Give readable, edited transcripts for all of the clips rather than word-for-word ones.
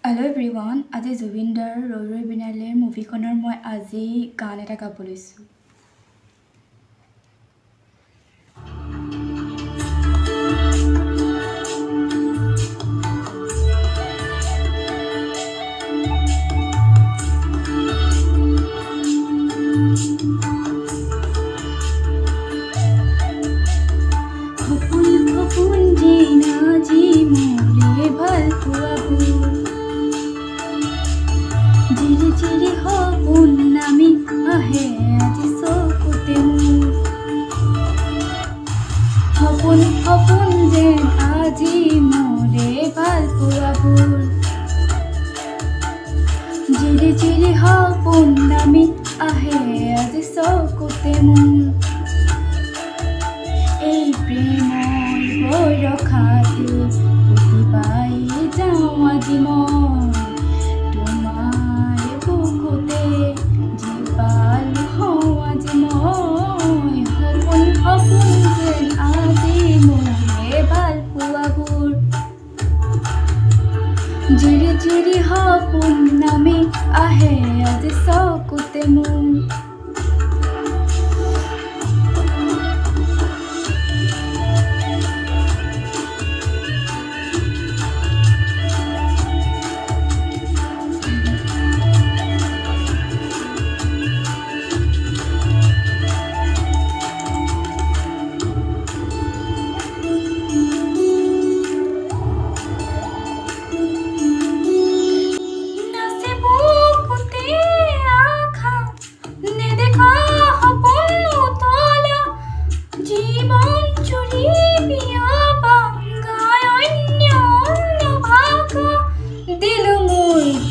Hello' everyone, আজি জুবিন দাৰ ৰৈ ৰৈ বিনালেৰ মুভিখনৰ মই আজি গান এটা গাব লৈছোঁ। সপোন সপোন যে নাজি মোৰে ভাল পোৱাবোৰ জিৰি জিৰি সপোন নামি আহে আজি চকুতে মোৰ। সপোন সপোন যে আজি মোৰে ভাল পোৱাবোৰ জিৰি জিৰি সপোন নামি আহে আজি চকুতে মোৰ। এই প্ৰেমৰ বৰষাতে পুতি পাই যাওঁ আজি মই তোমাৰ বুকুতে জীপাল হওঁ আজি মই। সপোন সপোন যেন আজি মোৰে ভাল পোৱাবোৰ জিৰি জিৰি সপোন নামি আহে আজি চকুতে মোৰ।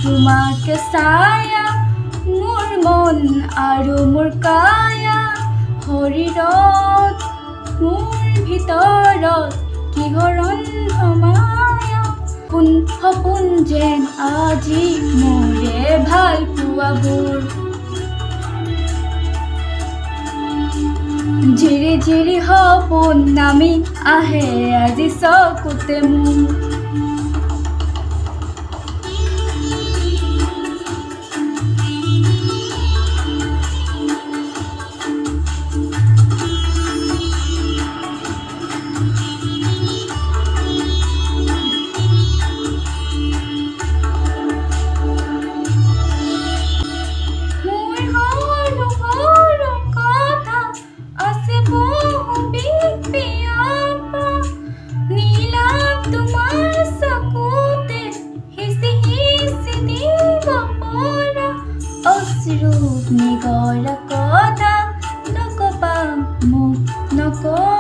তোমাকে ছায়া মোৰ মন আৰু মোৰ কায়া শৰীৰত মোৰ ভিতৰত কিহৰ অন্ধমায়া। সপোন সপোন যেন আজি মোৰে ভাল পোৱাবোৰ জিৰি জিৰি সপোন নামি আহে আজি চকুতে মোৰ। নিগৰা কথা